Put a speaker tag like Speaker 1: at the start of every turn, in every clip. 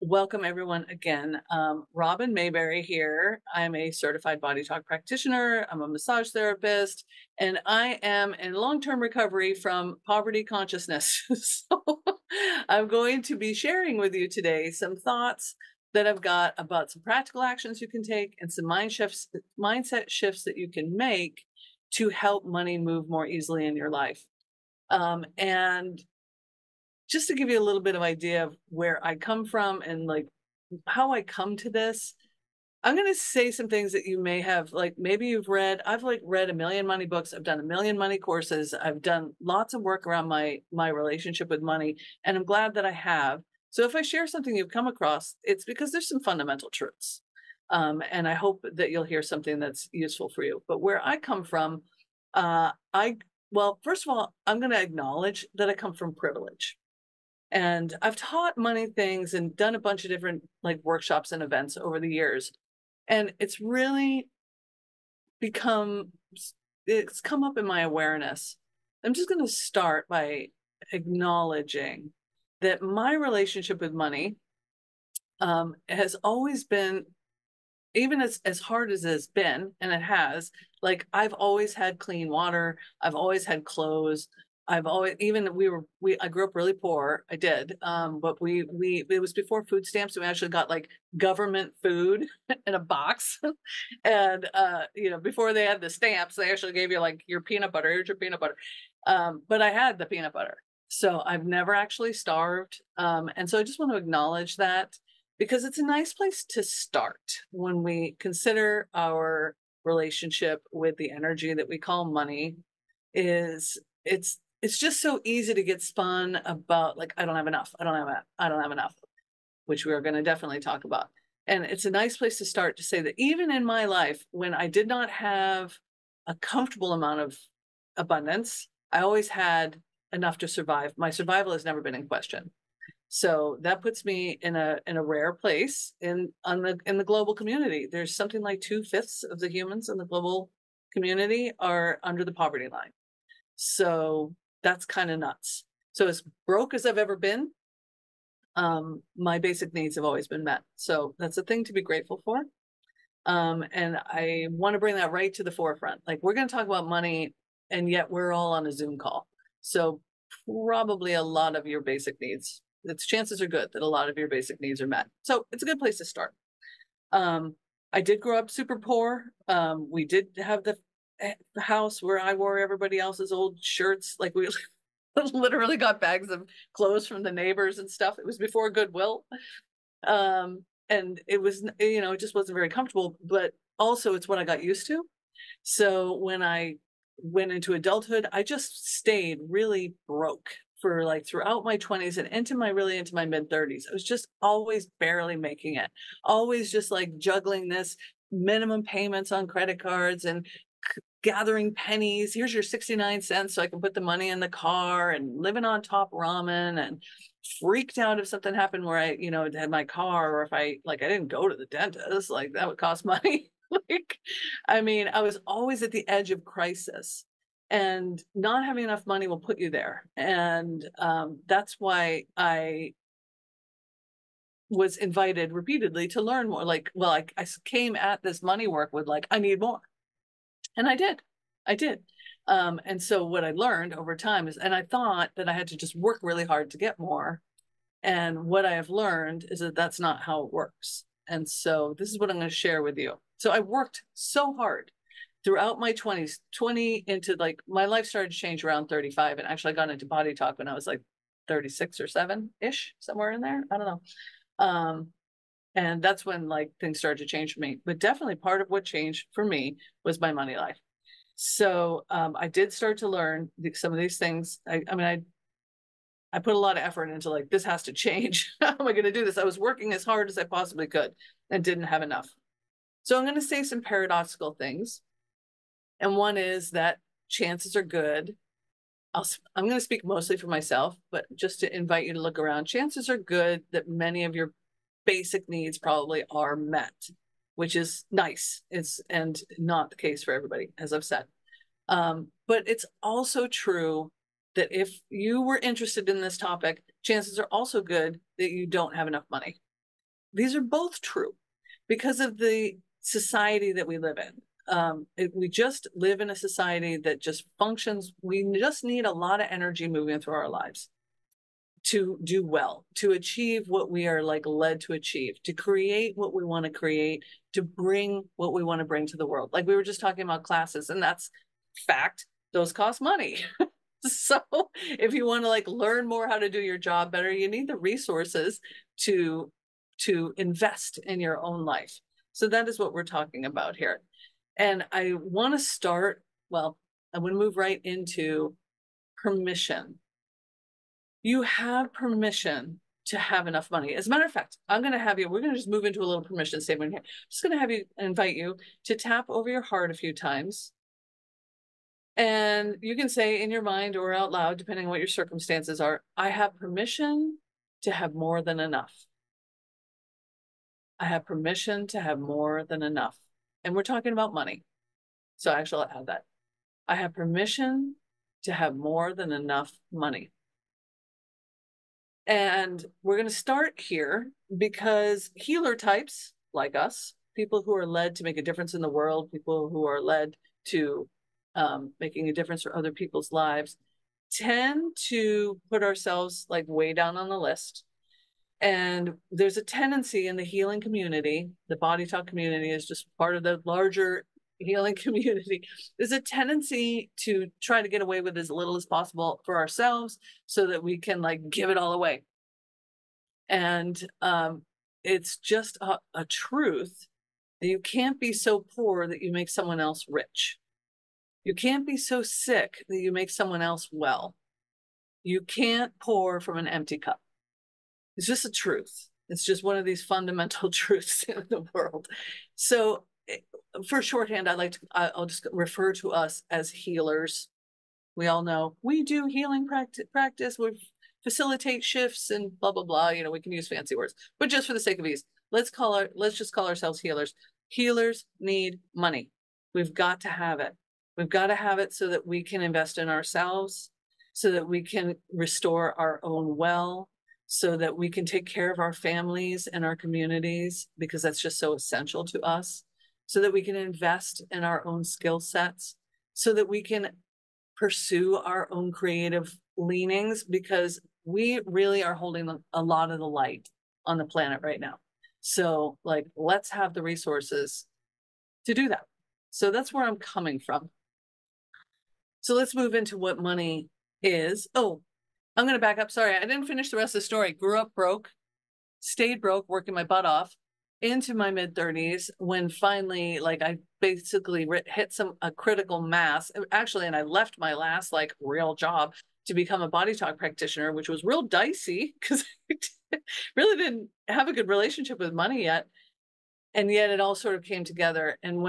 Speaker 1: Welcome everyone again. Robin Mayberry here. I'm a certified BodyTalk practitioner. I'm a massage therapist, and I am in long-term recovery from poverty consciousness. So I'm going to be sharing with you today some thoughts that I've got about some practical actions you can take and some mindset shifts that you can make to help money move more easily in your life. And just to give you a little bit of idea of where I come from and like how I come to this, I'm going to say some things that you may have, like maybe you've read. I've like read a million money books. I've done a million money courses. I've done lots of work around my relationship with money, and I'm glad that I have. So if I share something you've come across, it's because there's some fundamental truths. And I hope that you'll hear something that's useful for you. But where I come from, well, first of all, I'm going to acknowledge that I come from privilege. And I've taught money things and done a bunch of different like workshops and events over the years. And it's really become, it's come up in my awareness. I'm just going to start by acknowledging that my relationship with money has always been, even as hard as it's been, and it has, like I've always had clean water, I've always had clothes. I've always, even I grew up really poor. I did. But it was before food stamps. So we actually got like government food in a box. And, before they had the stamps, they actually gave you like your peanut butter. Here's your peanut butter. But I had the peanut butter. So I've never actually starved. And so I just want to acknowledge that because it's a nice place to start when we consider our relationship with the energy that we call money. It's just so easy to get spun about like, I don't have enough. I don't have enough, which we are going to definitely talk about. And it's a nice place to start to say that even in my life, when I did not have a comfortable amount of abundance, I always had enough to survive. My survival has never been in question. So that puts me in a rare place in the global community. There's something like 2/5 of the humans in the global community are under the poverty line. So that's kind of nuts. So as broke as I've ever been, my basic needs have always been met. So that's a thing to be grateful for. And I want to bring that right to the forefront. Like we're going to talk about money, and yet we're all on a Zoom call. So probably a lot of your basic needs, its chances are good that a lot of your basic needs are met. So it's a good place to start. I did grow up super poor. We did have the house where I wore everybody else's old shirts. Like we literally got bags of clothes from the neighbors and stuff. It was before Goodwill. And it was, it just wasn't very comfortable, but also it's what I got used to. So when I went into adulthood, I just stayed really broke for like throughout my 20s and into my mid 30s. I was just always barely making it, always just like juggling this minimum payments on credit cards and gathering pennies. Here's your 69 cents so I can put the money in the car, and living on top ramen, and freaked out if something happened where I, had my car, or if I didn't go to the dentist, like that would cost money. I mean, I was always at the edge of crisis, and not having enough money will put you there. And that's why I was invited repeatedly to learn more. I came at this money work with like, I need more. And I did. And so what I learned over time is, and I thought that I had to just work really hard to get more. And what I have learned is that that's not how it works. And so this is what I'm going to share with you. So I worked so hard throughout my 20s, 20 into like my life started to change around 35. And actually I got into BodyTalk when I was like 36 or 7-ish, somewhere in there. I don't know. And that's when like things started to change for me. But definitely part of what changed for me was my money life. So I did start to learn some of these things. I put a lot of effort into like, this has to change. How am I going to do this? I was working as hard as I possibly could and didn't have enough. So I'm going to say some paradoxical things. And one is that chances are good. I'm going to speak mostly for myself, but just to invite you to look around, chances are good that many of your basic needs probably are met, which is nice. And not the case for everybody, as I've said. But it's also true that if you were interested in this topic, chances are also good that you don't have enough money. These are both true because of the society that we live in. We just live in a society that just functions. We just need a lot of energy moving through our lives to do well, to achieve what we are like led to achieve, to create what we want to create, to bring what we want to bring to the world. Like we were just talking about classes, and that's fact, those cost money. So if you want to like learn more how to do your job better, you need the resources to invest in your own life. So that is what we're talking about here. And I want to start, well, I'm going to move right into permission. You have permission to have enough money. As a matter of fact, we're going to just move into a little permission statement here. I'm just going to invite you to tap over your heart a few times. And you can say in your mind or out loud, depending on what your circumstances are, I have permission to have more than enough. I have permission to have more than enough. And we're talking about money. So actually I'll add that. I have permission to have more than enough money. And we're going to start here because healer types like us, people who are led to make a difference in the world, people who are led to making a difference for other people's lives, tend to put ourselves like way down on the list. And there's a tendency in the healing community, the BodyTalk community is just part of the larger healing community. There's a tendency to try to get away with as little as possible for ourselves so that we can like give it all away. And it's just a truth that you can't be so poor that you make someone else rich. You can't be so sick that you make someone else well. You can't pour from an empty cup. It's just a truth. It's just one of these fundamental truths in the world. So for shorthand, I'll just refer to us as healers. We all know we do healing practice. We facilitate shifts and blah, blah, blah. You know, we can use fancy words, but just for the sake of ease, let's just call ourselves healers. Healers need money. We've got to have it. We've got to have it so that we can invest in ourselves, so that we can restore our own well, so that we can take care of our families and our communities, because that's just so essential to us, so that we can invest in our own skill sets, so that we can pursue our own creative leanings, because we really are holding a lot of the light on the planet right now. So like, let's have the resources to do that. So that's where I'm coming from. So let's move into what money is. Oh, I'm going to back up. Sorry, I didn't finish the rest of the story. Grew up broke, stayed broke, working my butt off into my mid-30s when finally, like, I basically hit a critical mass. Actually, and I left my last, like, real job to become a BodyTalk practitioner, which was real dicey because I really didn't have a good relationship with money yet. And yet it all sort of came together. And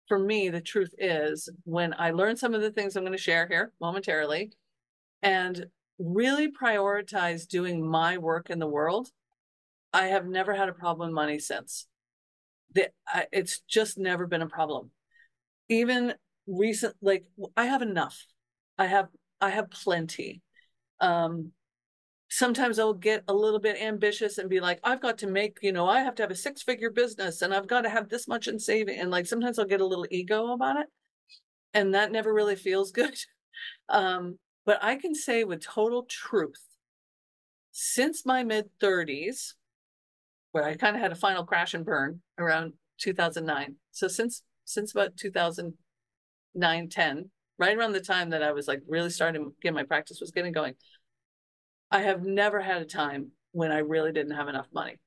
Speaker 1: for me, the truth is, when I learned some of the things I'm going to share here momentarily and really prioritize doing my work in the world, I have never had a problem with money since. It's just never been a problem. Even recent, like, I have enough. I have plenty. Sometimes I'll get a little bit ambitious and be like, I've got to make, I have to have a 6-figure business and I've got to have this much in saving. And like, sometimes I'll get a little ego about it. And that never really feels good. But I can say with total truth, since my mid-30s, where I kind of had a final crash and burn around 2009. So since about 2009, 10, right around the time that I was like really starting to get my practice was getting going, I have never had a time when I really didn't have enough money.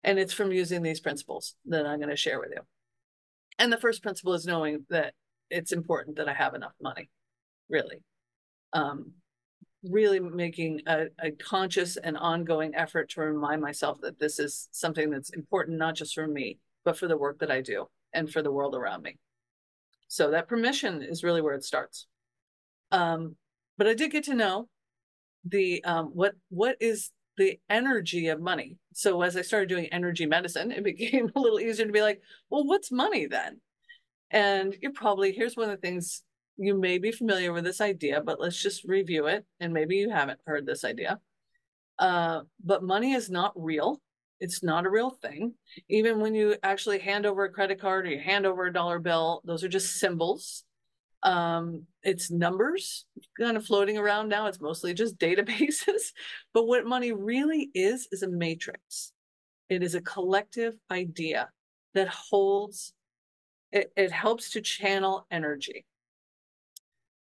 Speaker 1: And it's from using these principles that I'm going to share with you. And the first principle is knowing that it's important that I have enough money, really. Really making a conscious and ongoing effort to remind myself that this is something that's important, not just for me, but for the work that I do and for the world around me. So that permission is really where it starts. But I did get to know the what is the energy of money. So as I started doing energy medicine, it became a little easier to be like, well, what's money then? And here's one of the things you may be familiar with this idea, but let's just review it. And maybe you haven't heard this idea. But money is not real. It's not a real thing. Even when you actually hand over a credit card or you hand over a dollar bill, those are just symbols. It's numbers kind of floating around now. It's mostly just databases. But what money really is a matrix. It is a collective idea that holds, it helps to channel energy.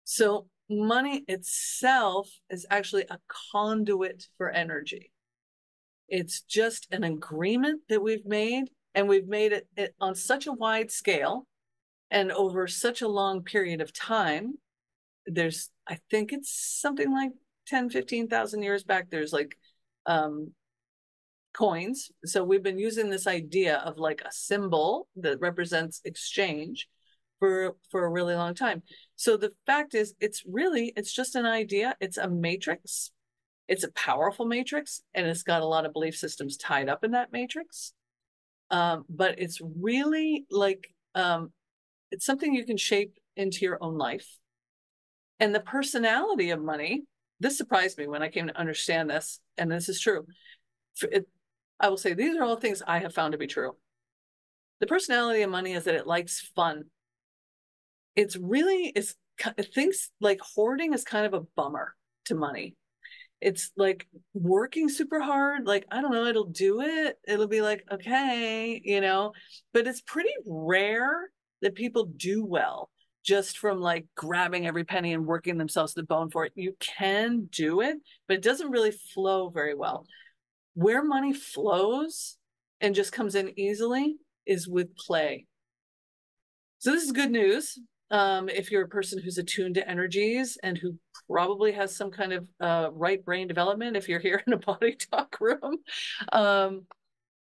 Speaker 1: So money itself is actually a conduit for energy. It's just an agreement that we've made, and we've made it on such a wide scale and over such a long period of time. There's, I think it's something like 10, 15,000 years back, there's like coins. So we've been using this idea of like a symbol that represents exchange for a really long time. So the fact is, it's just an idea. It's a matrix. It's a powerful matrix, and it's got a lot of belief systems tied up in that matrix. But it's really like, it's something you can shape into your own life. And the personality of money, this surprised me when I came to understand this, and this is true. I will say these are all things I have found to be true. The personality of money is that it likes fun. It thinks like hoarding is kind of a bummer to money. It's like working super hard, like, I don't know, it'll do it. It'll be like, okay, but it's pretty rare that people do well just from like grabbing every penny and working themselves to the bone for it. You can do it, but it doesn't really flow very well. Where money flows and just comes in easily is with play. So this is good news. If you're a person who's attuned to energies and who probably has some kind of right brain development, if you're here in a BodyTalk room,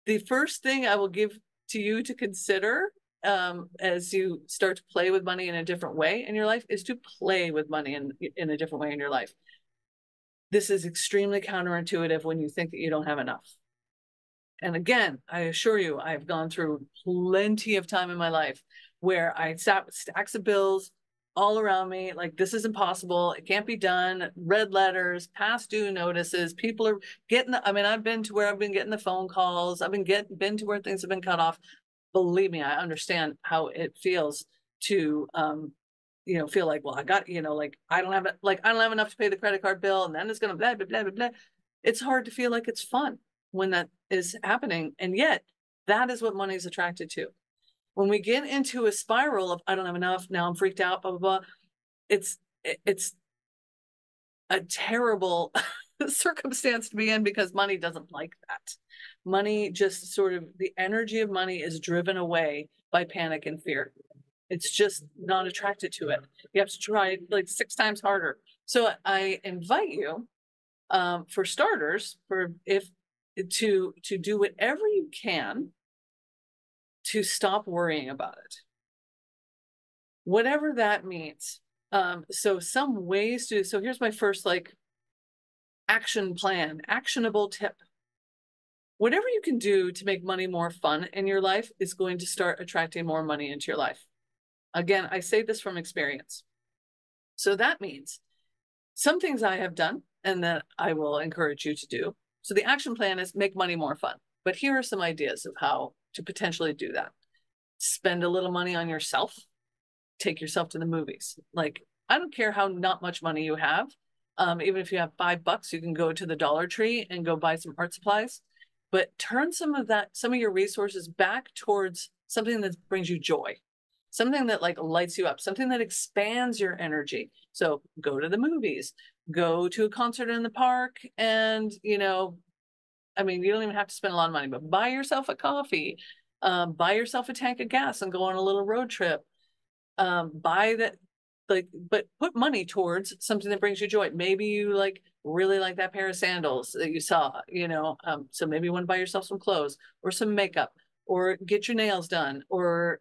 Speaker 1: the first thing I will give to you to consider as you start to play with money in a different way in your life is to play with money in a different way in your life. This is extremely counterintuitive when you think that you don't have enough. And again, I assure you, I've gone through plenty of time in my life where I sat with stacks of bills all around me, like, this is impossible, it can't be done, red letters, past due notices, people are getting I've been to where I've been getting the phone calls, I've been to where things have been cut off. Believe me, I understand how it feels to feel like, well, I got, like, I don't have enough to pay the credit card bill, and then it's gonna blah blah blah blah blah. It's hard to feel like it's fun when that is happening. And yet that is what money is attracted to. When we get into a spiral of, I don't have enough, now I'm freaked out, blah, blah, blah, it's a terrible circumstance to be in, because money doesn't like that. Money just sort of, the energy of money is driven away by panic and fear. It's just not attracted to it. You have to try like 6 times harder. So I invite you, for starters, to do whatever you can to stop worrying about it, whatever that means. So some ways to, so here's my first like action plan, actionable tip. Whatever you can do to make money more fun in your life is going to start attracting more money into your life. Again, I say this from experience. So that means some things I have done and that I will encourage you to do. So the action plan is make money more fun. But here are some ideas of how to potentially do that. Spend a little money on yourself. Take yourself to the movies. Like, I don't care how not much money you have. Even if you have $5, you can go to the Dollar Tree and go buy some art supplies. But turn some of your resources back towards something that brings you joy. Something that like lights you up, something that expands your energy. So go to the movies, go to a concert in the park, and you don't even have to spend a lot of money, but buy yourself a coffee, buy yourself a tank of gas and go on a little road trip. But put money towards something that brings you joy. Maybe you really like that pair of sandals that you saw, so maybe you want to buy yourself some clothes or some makeup or get your nails done or,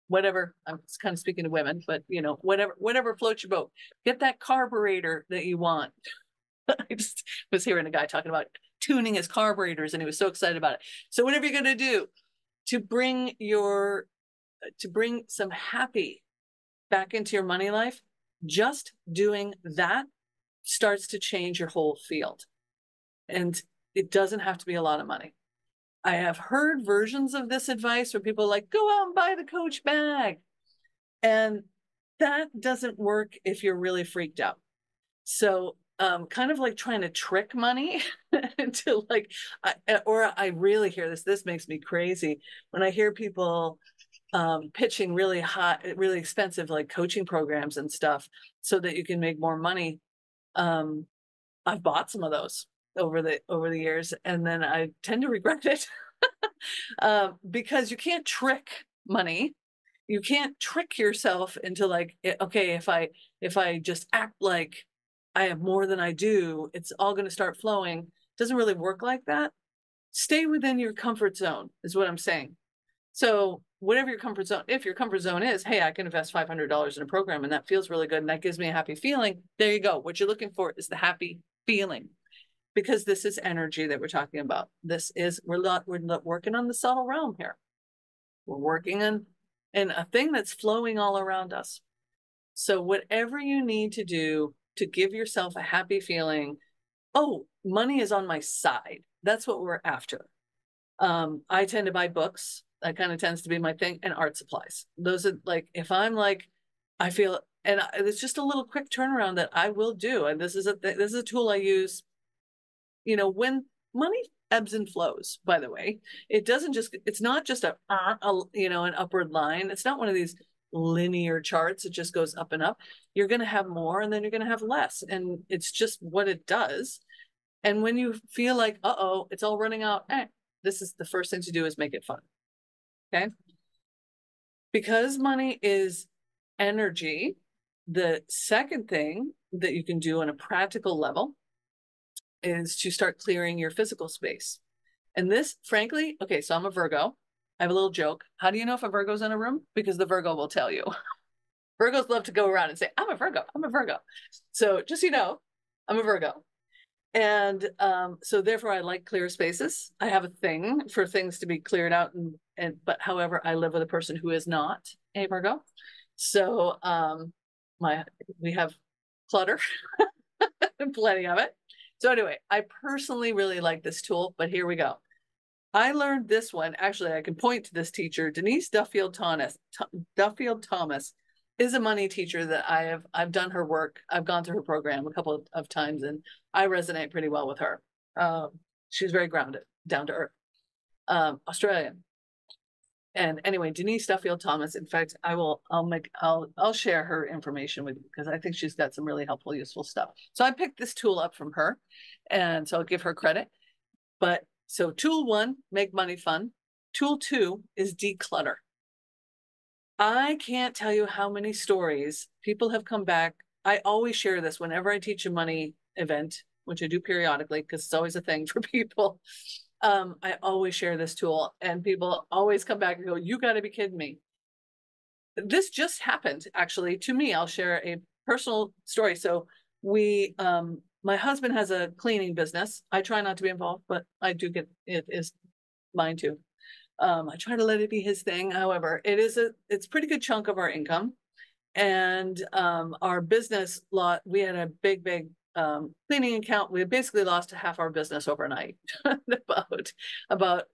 Speaker 1: whatever. I'm kind of speaking to women, but whatever floats your boat. Get that carburetor that you want. I just was hearing a guy talking about tuning his carburetors and he was so excited about it. So whatever you're going to do to bring some happy back into your money life, just doing that starts to change your whole field. And it doesn't have to be a lot of money. I have heard versions of this advice where people are like, go out and buy the Coach bag. And that doesn't work if you're really freaked out. So kind of like trying to trick money to like, I really hear this makes me crazy when I hear people pitching really hot, really expensive like coaching programs and stuff so that you can make more money. I've bought some of those over the years, and then I tend to regret it because you can't trick money. You can't trick yourself into like, okay, if I just act like I have more than I do, it's all going to start flowing. It doesn't really work like that. Stay within your comfort zone is what I'm saying. So whatever your comfort zone, if your comfort zone is, hey, I can invest $500 in a program and that feels really good and that gives me a happy feeling. There you go. What you're looking for is the happy feeling, because this is energy that we're talking about. We're not working on the subtle realm here. We're working on a thing that's flowing all around us. So whatever you need to do to give yourself a happy feeling, oh, money is on my side. That's what we're after. I tend to buy books. That kind of tends to be my thing, and art supplies. Those are like, if I'm like, I feel, and it's just a little quick turnaround that I will do. And this is a tool I use, when money ebbs and flows, by the way. It's not just an upward line. It's not one of these linear charts. It just goes up and up. You're going to have more and then you're going to have less. And it's just what it does. And when you feel like, uh-oh, it's all running out, this is the first thing to do is make it fun. Okay. Because money is energy, the second thing that you can do on a practical level is to start clearing your physical space. And this, frankly, okay, so I'm a Virgo. I have a little joke. How do you know if a Virgo's in a room? Because the Virgo will tell you. Virgos love to go around and say, I'm a Virgo, I'm a Virgo. So just, I'm a Virgo. And so therefore I like clear spaces. I have a thing for things to be cleared out. But however, I live with a person who is not a Virgo. So we have clutter, plenty of it. So anyway, I personally really like this tool, but here we go. I learned this one. Actually, I can point to this teacher, Denise Duffield Thomas. Duffield Thomas is a money teacher that I've done her work. I've gone to her program a couple of times, and I resonate pretty well with her. She's very grounded, down to earth, Australian. And anyway, Denise Duffield Thomas. In fact, I'll share her information with you because I think she's got some really helpful, useful stuff. So I picked this tool up from her, and so I'll give her credit. But so tool 1, make money fun. Tool 2 is declutter. I can't tell you how many stories people have come back. I always share this whenever I teach a money event, which I do periodically because it's always a thing for people. I always share this tool and people always come back and go, you got to be kidding me. This just happened actually to me. I'll share a personal story. So my husband has a cleaning business. I try not to be involved, but I do get, it is mine too. I try to let it be his thing. However, it's a pretty good chunk of our income. And our business lot, we had a big cleaning account. We basically lost half our business overnight about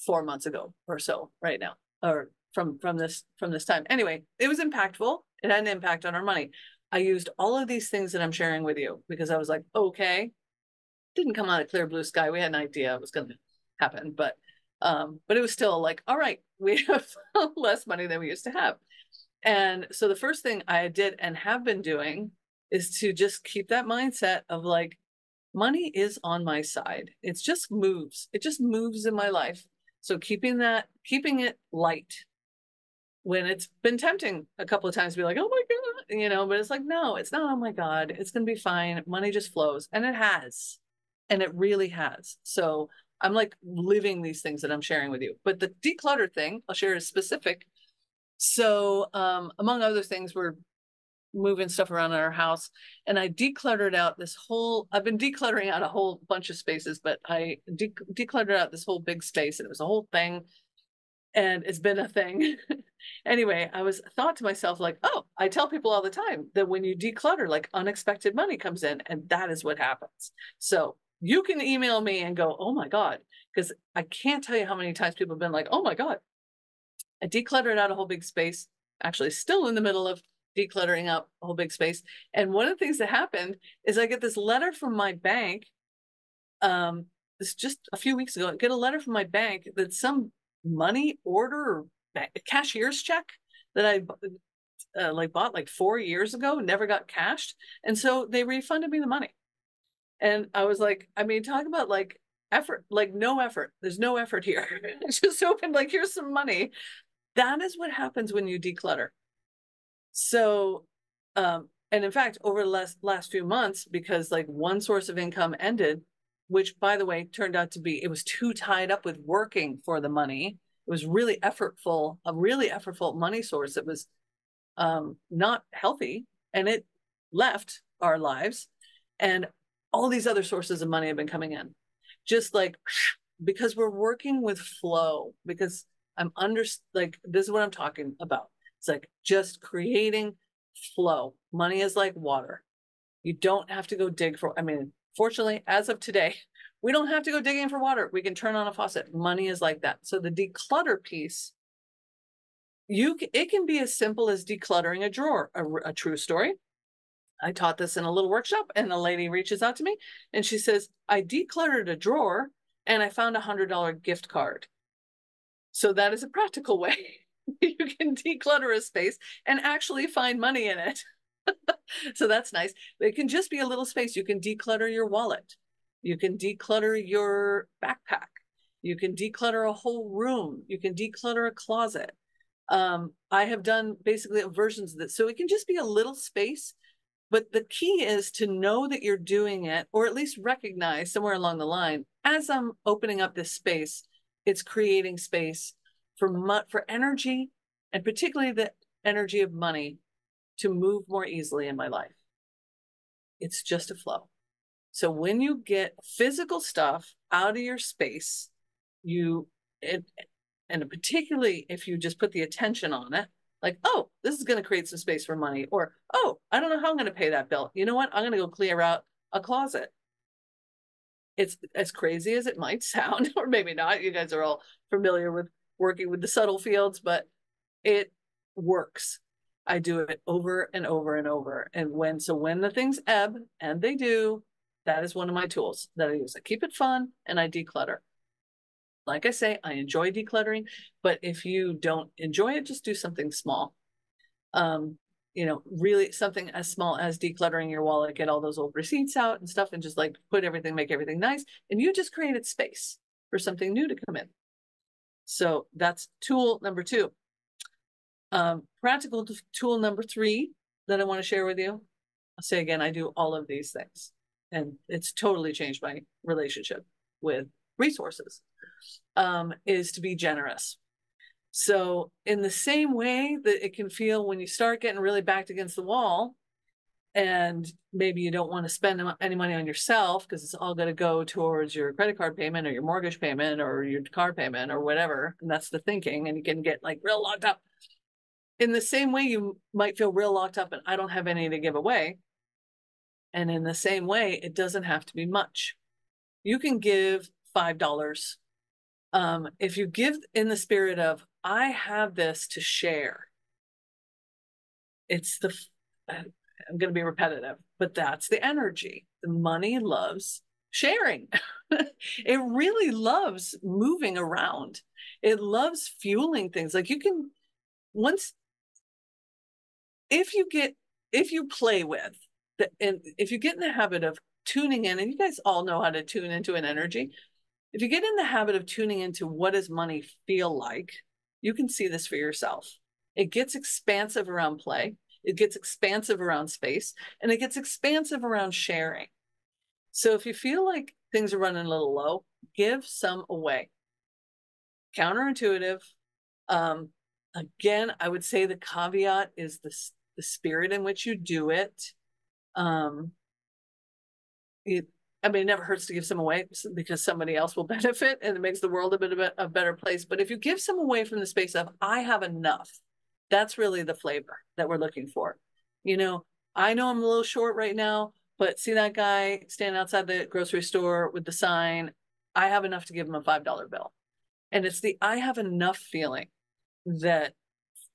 Speaker 1: 4 months ago or so right now, or from this time. Anyway, it was impactful. It had an impact on our money. I used all of these things that I'm sharing with you because I was like, okay, didn't come out of clear blue sky. We had an idea it was going to happen, but it was still like, all right, we have less money than we used to have. And so the first thing I did and have been doing is to just keep that mindset of like, money is on my side. It just moves in my life. So keeping it light when it's been tempting a couple of times to be like, oh my God, but it's like, no, it's not. Oh my God, it's going to be fine. Money just flows. And it has, and it really has. So I'm like living these things that I'm sharing with you, but the declutter thing I'll share is specific. So, among other things, we're moving stuff around in our house and I decluttered out I've been decluttering out a whole bunch of spaces, but I decluttered out this whole big space and it was a whole thing. and it's been a thing. Anyway, thought to myself, like, oh, I tell people all the time that when you declutter, like unexpected money comes in, and that is what happens. So you can email me and go, oh my God, because I can't tell you how many times people have been like, oh my God, I decluttered out a whole big space, actually still in the middle of decluttering out a whole big space. And one of the things that happened is I get this letter from my bank. This just a few weeks ago, I get a letter from my bank that some money order or cashier's check that I like bought like 4 years ago never got cashed, and so they refunded me the money. And I was like, I mean, talk about like effort, like no effort. There's no effort here. I just opened like, here's some money. That is what happens when you declutter. So, and in fact, over the last few months, because like one source of income ended, which by the way turned out to be, it was too tied up with working for the money. It was really effortful, a really effortful money source. It was not healthy, and it left our lives. And all these other sources of money have been coming in, just like because we're working with flow. Because I'm like, this is what I'm talking about. It's like just creating flow. Money is like water. You don't have to go dig for, I mean, fortunately, as of today, we don't have to go digging for water. We can turn on a faucet. Money is like that. So the declutter piece, it can be as simple as decluttering a drawer. A true story. I taught this in a little workshop, and a lady reaches out to me and she says, I decluttered a drawer and I found $100 gift card. So that is a practical way you can declutter a space and actually find money in it. So that's nice. It can just be a little space. You can declutter your wallet. You can declutter your backpack. You can declutter a whole room. You can declutter a closet. I have done basically versions of this. So it can just be a little space, but the key is to know that you're doing it, or at least recognize somewhere along the line, as I'm opening up this space, it's creating space for energy, and particularly the energy of money, to move more easily in my life. It's just a flow. So when you get physical stuff out of your space, and particularly if you just put the attention on it, like, oh, this is going to create some space for money, or, oh, I don't know how I'm going to pay that bill. You know what? I'm going to go clear out a closet. It's as crazy as it might sound, or maybe not. You guys are all familiar with working with the subtle fields, but it works. I do it over and over and over. And when the things ebb, and they do, that is one of my tools that I use. I keep it fun and I declutter. Like I say, I enjoy decluttering, but if you don't enjoy it, just do something small. Really something as small as decluttering your wallet, get all those old receipts out and stuff, and just like make everything nice. And you just created space for something new to come in. So that's tool number 2. Practical tool number 3 that I want to share with you. I'll say again, I do all of these things, and it's totally changed my relationship with resources, is to be generous. So in the same way that it can feel when you start getting really backed against the wall, and maybe you don't want to spend any money on yourself because it's all going to go towards your credit card payment or your mortgage payment or your car payment or whatever, and that's the thinking, and you can get like real locked up. In the same way, you might feel real locked up and I don't have any to give away. And in the same way, it doesn't have to be much. You can give $5. If you give in the spirit of, I have this to share, I'm going to be repetitive, but that's the energy. The money loves sharing. It really loves moving around. It loves fueling things. Like if you play with and if you get in the habit of tuning in, and you guys all know how to tune into an energy, if you get in the habit of tuning into what does money feel like, you can see this for yourself. It gets expansive around play, it gets expansive around space, and it gets expansive around sharing. So if you feel like things are running a little low, give some away. Counterintuitive. Again, I would say the caveat is the spirit in which you do it. I mean, it never hurts to give some away because somebody else will benefit and it makes the world a bit of a better place. But if you give some away from the space of, I have enough, that's really the flavor that we're looking for. You know, I know I'm a little short right now, but see that guy standing outside the grocery store with the sign, I have enough to give him a $5 bill. And it's the I have enough feeling that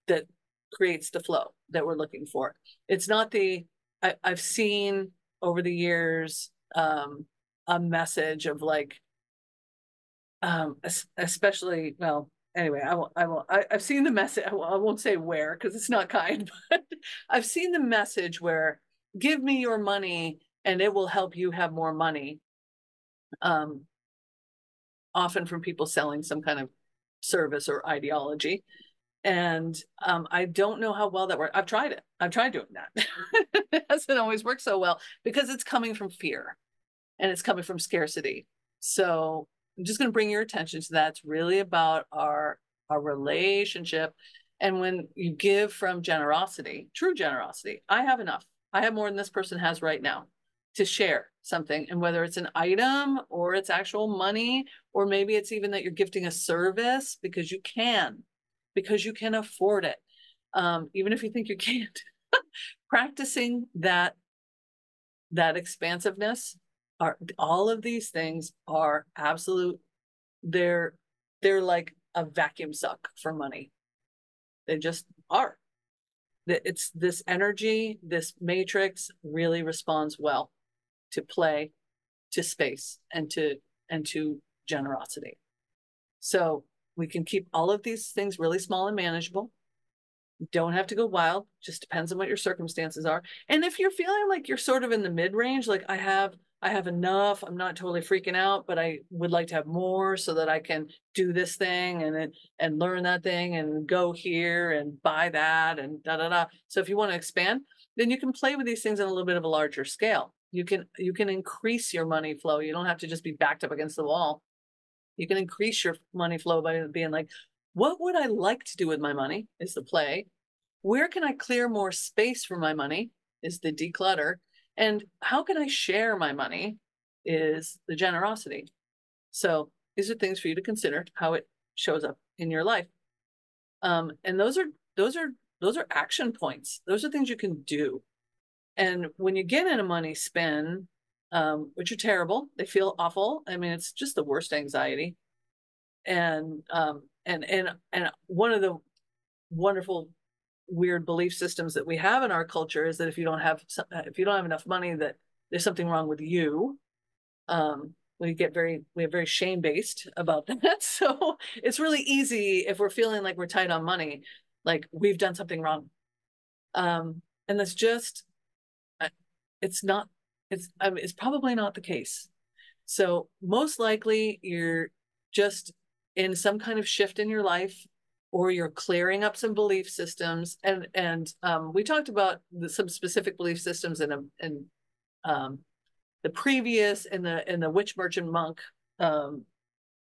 Speaker 1: that creates the flow that we're looking for. It's not the I've seen over the years a message of like especially, well, anyway, I've seen the message. I won't say where because it's not kind, but I've seen the message where give me your money and it will help you have more money. Often from people selling some kind of service or ideology. And I don't know how well that works. I've tried it. I've tried doing that. It hasn't always worked so well because it's coming from fear and it's coming from scarcity. So I'm just going to bring your attention to that. It's really about our relationship. And when you give from generosity, true generosity, I have enough. I have more than this person has right now to share something. And whether it's an item or it's actual money, or maybe it's even that you're gifting a service because you can afford it. Even if you think you can't, practicing that expansiveness, all of these things are absolute. They're like a vacuum suck for money. They just are. It's this energy, this matrix really responds well to play, to space, and to generosity. So we can keep all of these things really small and manageable. You don't have to go wild, just depends on what your circumstances are. And if you're feeling like you're sort of in the mid-range, like I have enough, I'm not totally freaking out, but I would like to have more so that I can do this thing and learn that thing and go here and buy that and da da da. So if you want to expand, then you can play with these things on a little bit of a larger scale. You can increase your money flow. You don't have to just be backed up against the wall. You can increase your money flow by being like, what would I like to do with my money is the play. Where can I clear more space for my money is the declutter. And how can I share my money is the generosity. So these are things for you to consider how it shows up in your life. And those are action points. Those are things you can do. And when you get in a money spin, which are terrible, they feel awful. I mean, it's just the worst anxiety. And one of the wonderful weird belief systems that we have in our culture is that if you don't have enough money, that there's something wrong with you. We have very shame based about that. So it's really easy if we're feeling like we're tight on money, like we've done something wrong. And that's just, it's probably not the case. So most likely you're just in some kind of shift in your life, or you're clearing up some belief systems. And we talked about some specific belief systems in the previous in the Witch Merchant Monk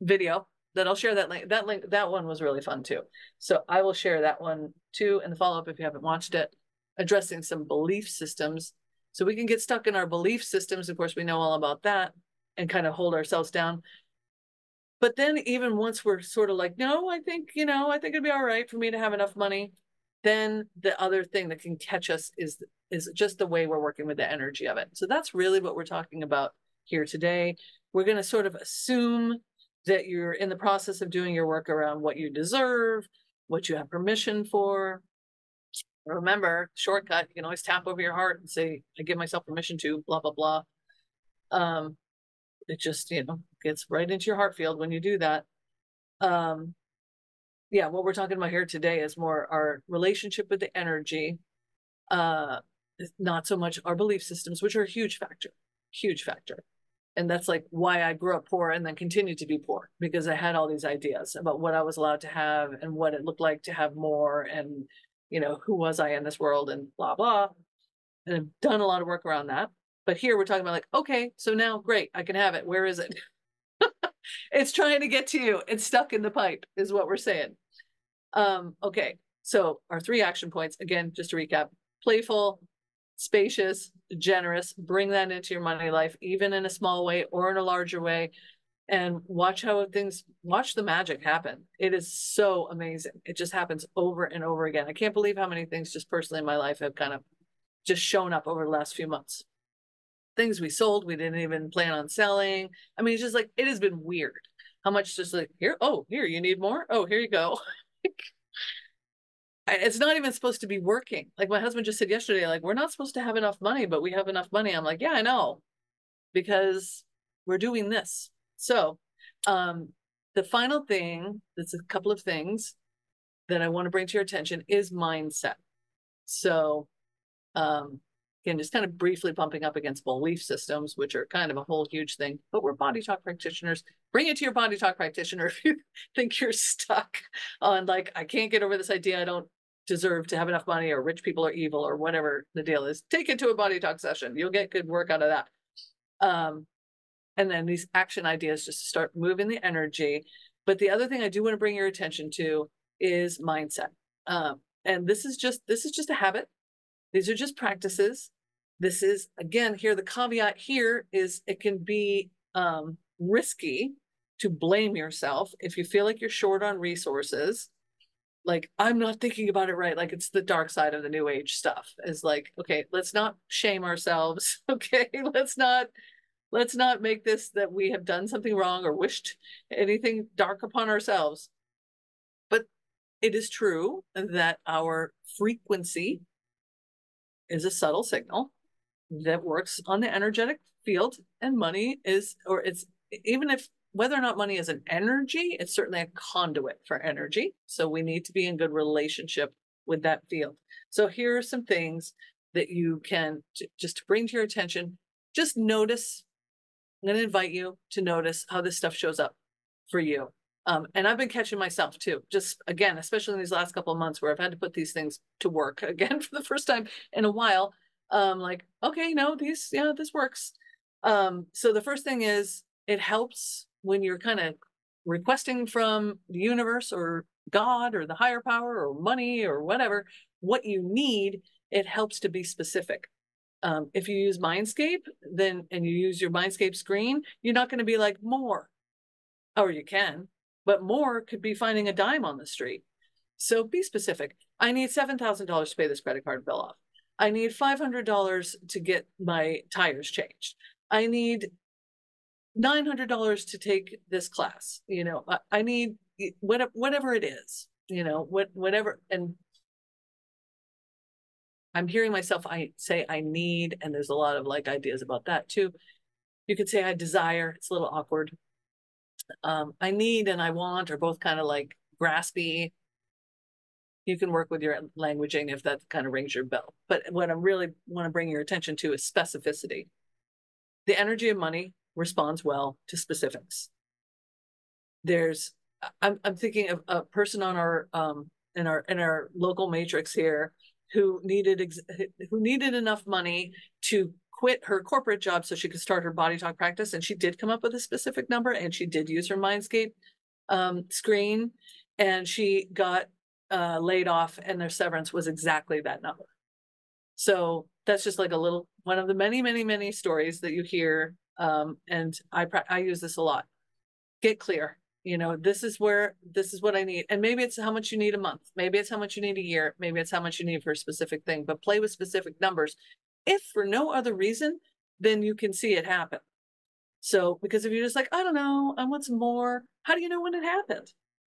Speaker 1: video that I'll share that link. That one was really fun too. So I will share that one too in the follow-up if you haven't watched it, addressing some belief systems. So we can get stuck in our belief systems. Of course, we know all about that and kind of hold ourselves down. But then even once we're sort of like, no, I think it'd be all right for me to have enough money. Then the other thing that can catch us is just the way we're working with the energy of it. So that's really what we're talking about here today. We're going to sort of assume that you're in the process of doing your work around what you deserve, what you have permission for. Remember, shortcut, you can always tap over your heart and say, I give myself permission to blah, blah, blah. It just, gets right into your heart field when you do that. Yeah, what we're talking about here today is more our relationship with the energy, not so much our belief systems, which are a huge factor. And that's like why I grew up poor and then continued to be poor, because I had all these ideas about what I was allowed to have and what it looked like to have more, and who was I in this world and blah blah. And I've done a lot of work around that. But here we're talking about like, okay, so now great, I can have it. Where is it? It's trying to get to you. It's stuck in the pipe is what we're saying. Okay, so our 3 action points, again, just to recap: playful, spacious, generous, bring that into your money life, even in a small way or in a larger way, and watch the magic happen. It is so amazing. It just happens over and over again. I can't believe how many things just personally in my life have kind of just shown up over the last few months. Things we sold, we didn't even plan on selling. I mean, it's just like, it has been weird how much just like, here, oh, here, you need more? Oh, here you go. It's not even supposed to be working. Like my husband just said yesterday, like, we're not supposed to have enough money, but we have enough money. I'm like, yeah, I know, because we're doing this. So the final thing, that's a couple of things that I want to bring to your attention, is mindset. So again, just kind of briefly bumping up against belief systems, which are kind of a whole huge thing, but we're body talk practitioners. Bring it to your body talk practitioner if you think you're stuck on like, I can't get over this idea, I don't deserve to have enough money, or rich people are evil, or whatever the deal is. Take it to a body talk session. You'll get good work out of that. And then these action ideas just to start moving the energy. But the other thing I do want to bring your attention to is mindset. And this is just a habit. These are just practices. This is, again, here, the caveat here is it can be risky to blame yourself if you feel like you're short on resources. Like, I'm not thinking about it right. Like, it's the dark side of the new age stuff, is like, okay, let's not shame ourselves. Okay, let's not make this that we have done something wrong or wished anything dark upon ourselves. But it is true that our frequency is a subtle signal that works on the energetic field, and money is, or it's, even if, whether or not money is an energy, it's certainly a conduit for energy. So we need to be in good relationship with that field. So here are some things that you can just bring to your attention. Just notice. I'm going to invite you to notice how this stuff shows up for you. And I've been catching myself too, just again, especially in these last couple of months where I've had to put these things to work again for the first time in a while. Like, okay, no, this works. So the first thing is, it helps when you're kind of requesting from the universe or God or the higher power or money or whatever, what you need, it helps to be specific. If you use Mindscape, and you use your Mindscape screen, you're not going to be like, more. Or you can, but more could be finding a dime on the street. So be specific. I need $7,000 to pay this credit card bill off. I need $500 to get my tires changed. I need $900 to take this class. I need whatever it is, whatever. And I'm hearing myself, I say I need, and there's a lot of like ideas about that too. You could say I desire, it's a little awkward. I need and I want are both kind of like graspy. You can work with your languaging if that kind of rings your bell. But what I really want to bring your attention to is specificity. The energy of money responds well to specifics. I'm thinking of a person on our in our local matrix here who needed enough money to quit her corporate job so she could start her body talk practice, and she did come up with a specific number, and she did use her Mindscape screen, and she got laid off, and their severance was exactly that number. So that's just like a little one of the many, many, many stories that you hear, and I use this a lot. Get clear. This is what I need. And maybe it's how much you need a month. Maybe it's how much you need a year. Maybe it's how much you need for a specific thing, but play with specific numbers. If for no other reason, then you can see it happen. So, because if you're just like, I don't know, I want some more, how do you know when it happened?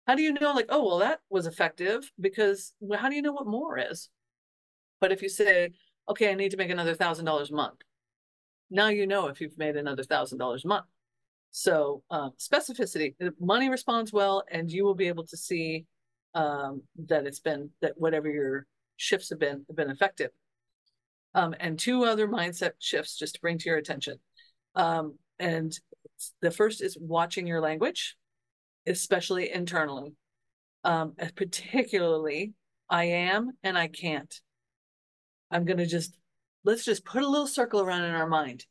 Speaker 1: How do you know, like, oh, well, that was effective? Because how do you know what more is? But if you say, okay, I need to make another $1,000 a month, now you know if you've made another $1,000 a month. So specificity, money responds well, and you will be able to see that whatever your shifts have been effective. And two other mindset shifts just to bring to your attention. And the first is watching your language, especially internally. Particularly, I am and I can't. Let's just put a little circle around in our mind,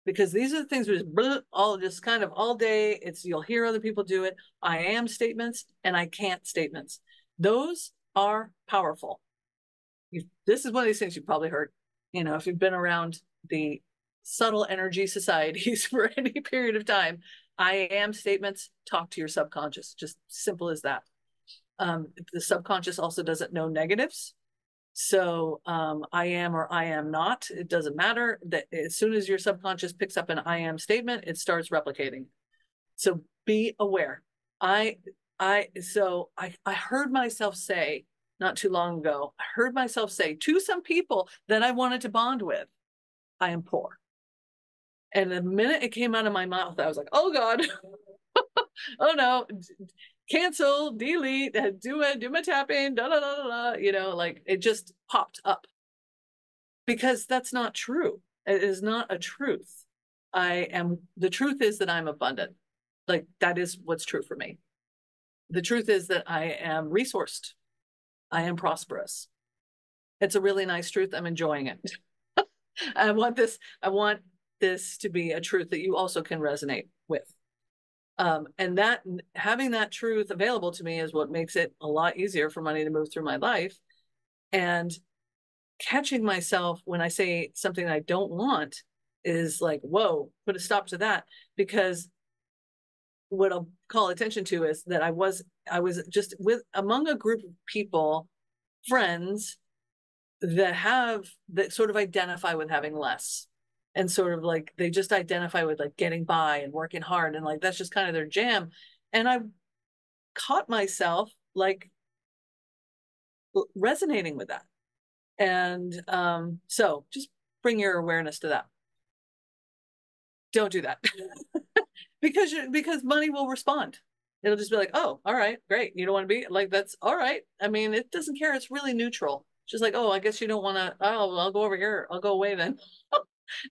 Speaker 1: because these are the things just kind of all day. You'll hear other people do it. I am statements and I can't statements. Those are powerful. This is one of these things you've probably heard. You know, if you've been around the subtle energy societies for any period of time, I am statements talk to your subconscious, just simple as that. The subconscious also doesn't know negatives. So I am or I am not, it doesn't matter. That as soon as your subconscious picks up an I am statement, it starts replicating. So be aware. I I heard myself say not too long ago, I heard myself say to some people that I wanted to bond with, I am poor. And the minute it came out of my mouth, I was like, oh God, oh no, cancel, delete, do my tapping, da da da da da. You know, like it just popped up because that's not true. It is not a truth. The truth is that I'm abundant. Like that is what's true for me. The truth is that I am resourced. I am prosperous. It's a really nice truth. I'm enjoying it. I want this to be a truth that you also can resonate with. And that having that truth available to me is what makes it a lot easier for money to move through my life. And catching myself when I say something I don't want is like, whoa, put a stop to that. Because what I'll call attention to is that I was just among a group of people, friends that sort of identify with having less, and sort of like they just identify with like getting by and working hard, and like that's just kind of their jam. And I caught myself like resonating with that. And so just bring your awareness to that. Don't do that. because money will respond. It'll just be like, oh, all right, great. You don't want to be like, that's all right. I mean, it doesn't care. It's really neutral. Just like, oh, I guess you don't want to. Oh, I'll go over here. I'll go away then.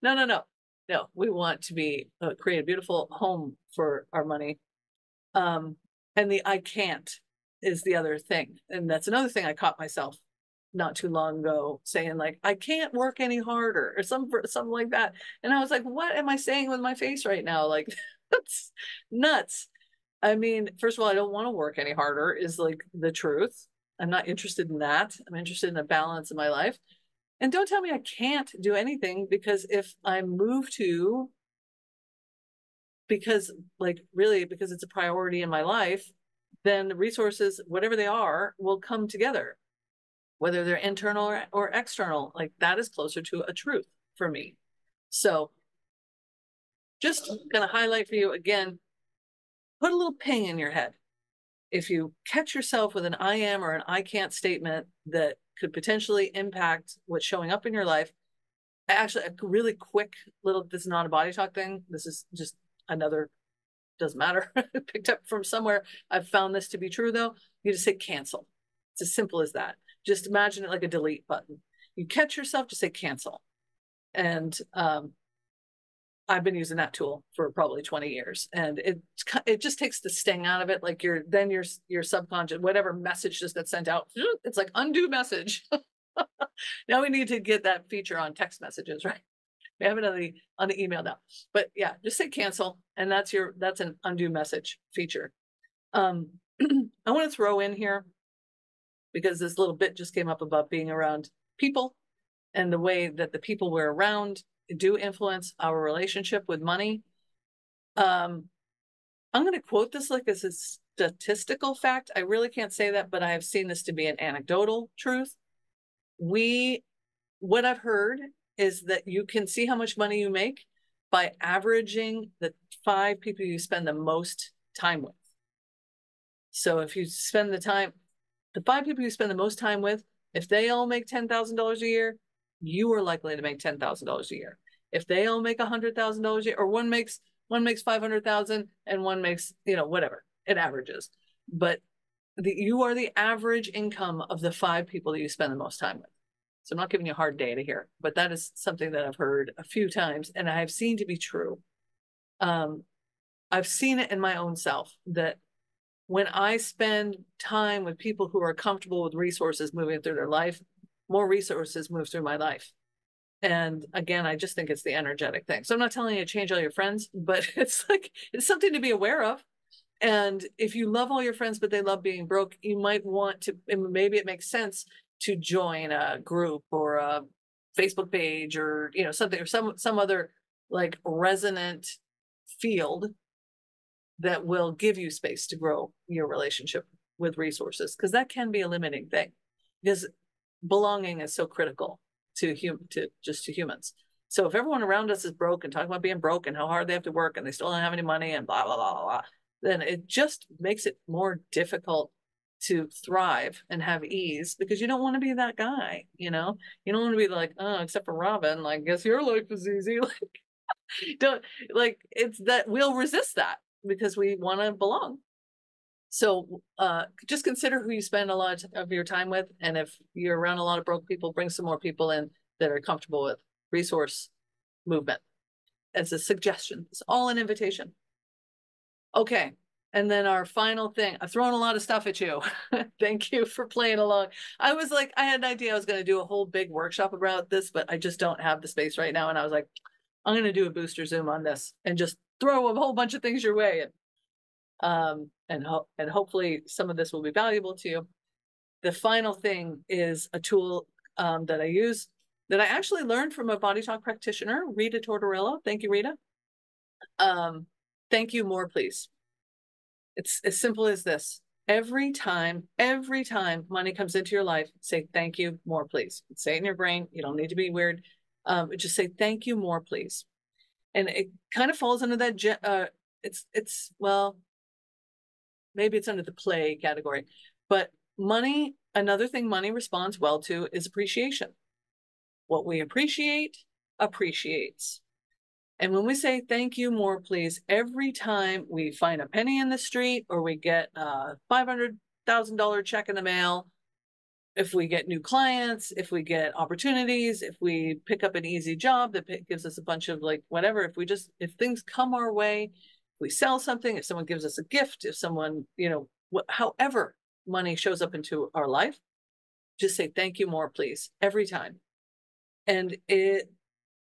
Speaker 1: No, no, no, no. We want to be create a beautiful home for our money. And the I can't is the other thing, and that's another thing I caught myself not too long ago saying, like, I can't work any harder or something like that. And I was like, what am I saying with my face right now? Like, that's nuts. I mean, first of all, I don't want to work any harder is like the truth. I'm not interested in that. I'm interested in a balance in my life. And don't tell me I can't do anything, because if I move to, because like really, because it's a priority in my life, then the resources, whatever they are, will come together, whether they're internal or external. Like that is closer to a truth for me. So just going to highlight for you again, put a little ping in your head. If you catch yourself with an I am or an I can't statement that could potentially impact what's showing up in your life, actually, a really quick little, this is not a body talk thing. This is just another, doesn't matter, picked up from somewhere. I've found this to be true though. You just say cancel. It's as simple as that. Just imagine it like a delete button. You catch yourself, just say cancel. And I've been using that tool for probably 20 years, and it just takes the sting out of it. Like your subconscious, whatever message just got sent out, it's like undo message. Now we need to get that feature on text messages, right? We have it on the email now. But yeah, just say cancel, and that's an undo message feature. I want to throw in here, because this little bit just came up about being around people and the way that the people we're around do influence our relationship with money. I'm going to quote this like as a statistical fact. I really can't say that, but I have seen this to be an anecdotal truth. What I've heard is that you can see how much money you make by averaging the 5 people you spend the most time with. So if you spend the 5 people you spend the most time with, if they all make $10,000 a year, you are likely to make $10,000 a year. If they all make $100,000 a year, or one makes 500,000 and one makes, whatever, it averages. But you are the average income of the 5 people that you spend the most time with. So I'm not giving you hard data here, but that is something that I've heard a few times, and I have seen to be true. I've seen it in my own self that when I spend time with people who are comfortable with resources moving through their life, more resources move through my life. And again, I just think it's the energetic thing. So I'm not telling you to change all your friends, but it's something to be aware of. And if you love all your friends, but they love being broke, you might want to, maybe it makes sense to join a group or Facebook page or, something, or some other like resonant field that will give you space to grow your relationship with resources, because that can be a limiting thing, because belonging is so critical to humans. So if everyone around us is broke and talking about being broke and how hard they have to work and they still don't have any money and blah blah blah blah, then it just makes it more difficult to thrive and have ease, because you don't want to be that guy. You don't want to be like, oh, except for Robin, like, guess your life is easy. Like, don't, like, it's that we'll resist that because we want to belong. So just consider who you spend a lot of your time with. And if you're around a lot of broke people, bring some more people in that are comfortable with resource movement. As a suggestion. It's all an invitation. Okay. And then our final thing, I've thrown a lot of stuff at you. Thank you for playing along. I was like, I had an idea I was going to do a whole big workshop about this, but I just don't have the space right now. And I was like, I'm going to do a booster Zoom on this and just throw a whole bunch of things your way. And hopefully some of this will be valuable to you. The final thing is a tool that I use that I actually learned from a BodyTalk practitioner, Rita Tortorello. Thank you, Rita. Thank you more, please. It's as simple as this. Every time money comes into your life, say thank you more, please. Say it in your brain. You don't need to be weird. Just say thank you more, please. And it kind of falls under that. Well, maybe it's under the play category, but money, another thing money responds well to is appreciation. What we appreciate appreciates. And when we say thank you more, please, every time we find a penny in the street or we get a $500,000 check in the mail, if we get new clients, if we get opportunities, if we pick up an easy job that gives us a bunch of like whatever, if things come our way, if we sell something, if someone gives us a gift, if someone, however money shows up into our life, just say thank you more, please, every time. And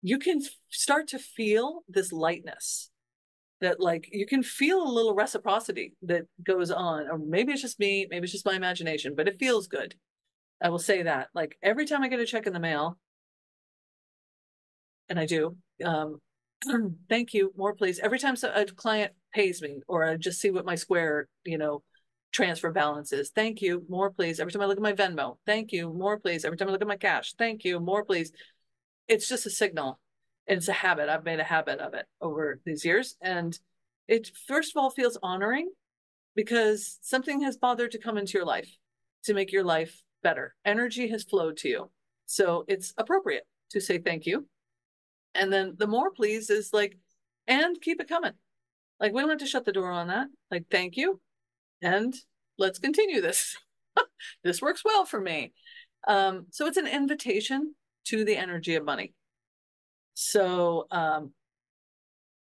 Speaker 1: you can start to feel this lightness, that like you can feel a little reciprocity that goes on, or maybe it's just me, maybe it's just my imagination, but it feels good. I will say that, like, every time I get a check in the mail, and I do, thank you more, please. Every time a client pays me, or I just see what my Square, transfer balance is, thank you more, please. Every time I look at my Venmo, thank you more, please. Every time I look at my cash, thank you more, please. It's just a signal. And it's a habit. I've made a habit of it over these years. And it, first of all, feels honoring, because something has bothered to come into your life to make your life better. Energy has flowed to you. So it's appropriate to say thank you. And then the more please is like, and keep it coming. Like, we don't have to shut the door on that. Like, thank you. And let's continue this. This works well for me. So it's an invitation to the energy of money. So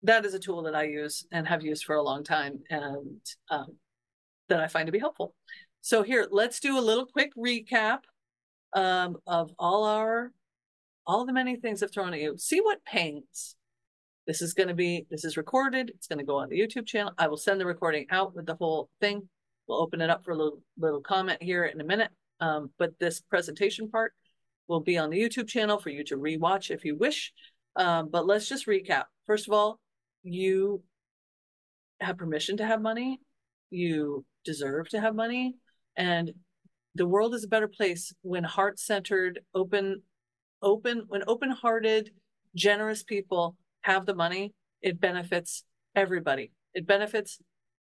Speaker 1: that is a tool that I use and have used for a long time, and that I find to be helpful. So here, let's do a little quick recap of all the many things I've thrown at you. See what pains. This is recorded. It's going to go on the YouTube channel. I will send the recording out with the whole thing. We'll open it up for a little comment here in a minute. But this presentation part will be on the YouTube channel for you to rewatch if you wish. But let's just recap. First of all, you have permission to have money. You deserve to have money. And the world is a better place when heart-centered, when open-hearted, generous people have the money. It benefits everybody. It benefits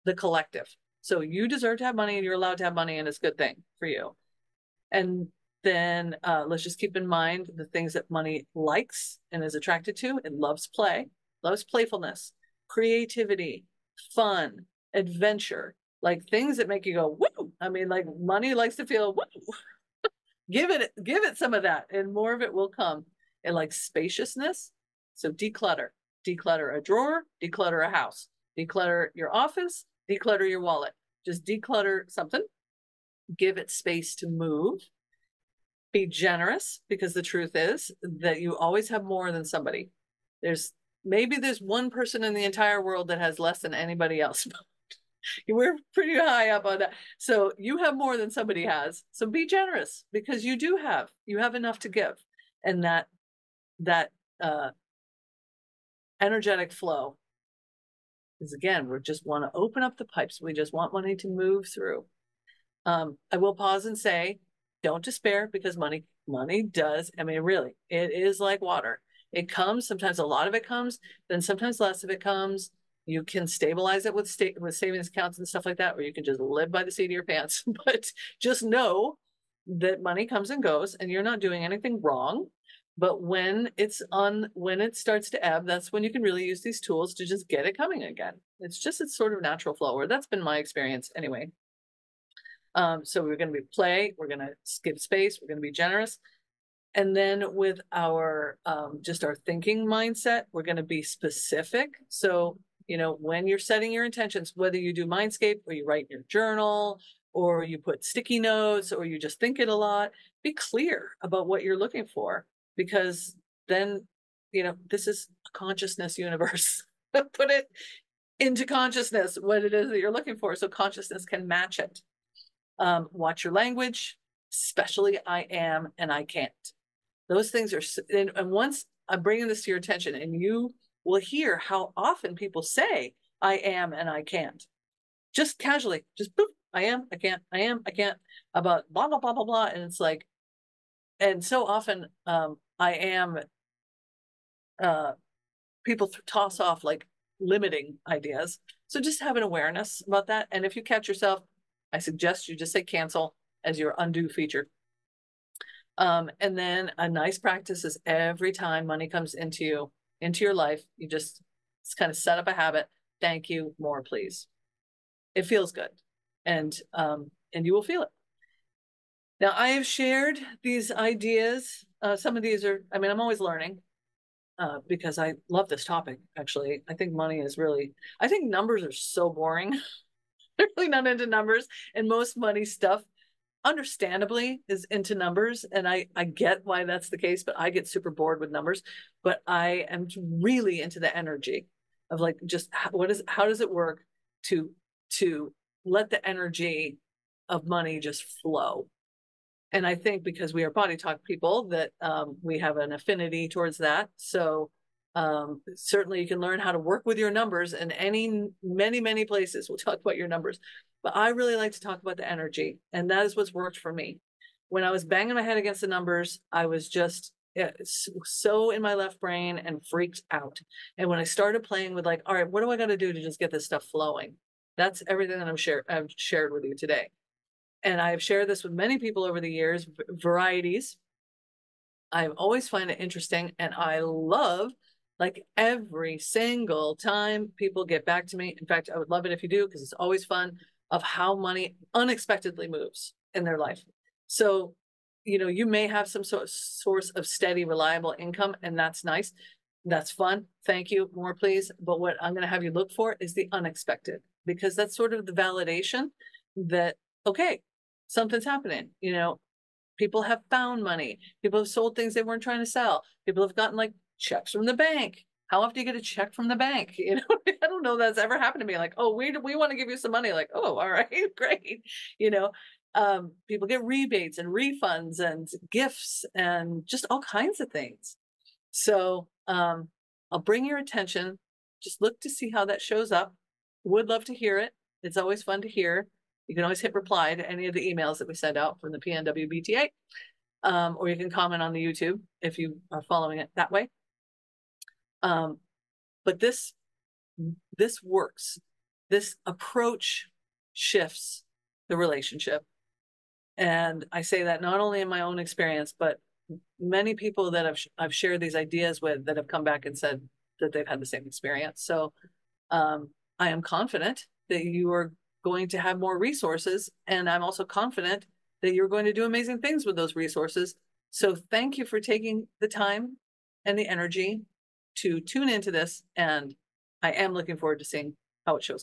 Speaker 1: the collective. So you deserve to have money, and you're allowed to have money, and it's a good thing for you. And then let's just keep in mind the things that money likes and is attracted to. It loves play, loves playfulness, creativity, fun, adventure, like things that make you go, woo. I mean, like, money likes to feel, woo. Give it some of that, and more of it will come. It likes spaciousness. So declutter a drawer, declutter a house, declutter your office, declutter your wallet. Just declutter something. Give it space to move. Be generous, because the truth is that you always have more than somebody. Maybe there's one person in the entire world that has less than anybody else. We're pretty high up on that. So you have more than somebody has. So be generous, because you have enough to give. And that that energetic flow. Because again, we just want to open up the pipes. We just want money to move through. I will pause and say, don't despair, because money does. I mean, really, it is like water. It comes. Sometimes a lot of it comes. Then sometimes less of it comes. You can stabilize it with savings accounts and stuff like that, or you can just live by the seat of your pants. But just know that money comes and goes, and you're not doing anything wrong. But when it starts to ebb, that's when you can really use these tools to just get it coming again. It's sort of natural flow, or that's been my experience anyway. So we're going to play, we're going to give space, we're going to be generous. And then with our just our thinking mindset, we're going to be specific. So, when you're setting your intentions, whether you do Mindscape or you write in your journal or you put sticky notes or you just think it a lot, be clear about what you're looking for, because then, this is a consciousness universe. Put it into consciousness, what it is that you're looking for, so consciousness can match it. Watch your language, especially I am and I can't. Those things are, and once I'm bringing this to your attention, and you will hear how often people say I am and I can't, just casually, just boop, I am, I can't, I am, I can't, about blah, blah, blah, blah, blah. And it's like, and so often I am, people toss off like limiting ideas. So just have an awareness about that. And if you catch yourself, I suggest you just say cancel as your undo feature. And then a nice practice is every time money comes into your life, you just kind of set up a habit. Thank you, more please. It feels good, and you will feel it. Now, I have shared these ideas. Some of these are, I'm always learning because I love this topic. Actually, I think I think numbers are so boring. They're really not into numbers, and most money stuff, understandably, is into numbers, and I get why that's the case, but I get super bored with numbers. But I am really into the energy of like, just how does it work to let the energy of money just flow. And I think because we are BodyTalk people, that we have an affinity towards that. So certainly you can learn how to work with your numbers in many places. We'll talk about your numbers, but I really like to talk about the energy, and that is what's worked for me. When I was banging my head against the numbers, I was just so in my left brain and freaked out. And when I started playing with like, all right, what do I got to do to just get this stuff flowing? That's everything that I've shared with you today. And I've shared this with many people over the years, varieties. I always find it interesting, and I love, like, every single time people get back to me. In fact, I would love it if you do, because it's always fun, of how money unexpectedly moves in their life. So, you may have some source of steady, reliable income, and that's nice. That's fun. Thank you. More, please. But what I'm going to have you look for is the unexpected, because that's sort of the validation that, okay, something's happening. People have found money. People have sold things they weren't trying to sell. People have gotten like checks from the bank. How often do you get a check from the bank? I don't know that's ever happened to me. Like, oh, we want to give you some money. Like, oh, all right, great. People get rebates and refunds and gifts and just all kinds of things. So I'll bring your attention. Just look to see how that shows up. Would love to hear it. It's always fun to hear. You can always hit reply to any of the emails that we send out from the PNW BTA, or you can comment on the YouTube if you are following it that way. But this works. This approach shifts the relationship. And I say that not only in my own experience, but many people that I've shared these ideas with that have come back and said that they've had the same experience. So I am confident that you are going to have more resources, and I'm also confident that you're going to do amazing things with those resources. So thank you for taking the time and the energy to tune into this, and I am looking forward to seeing how it shows up.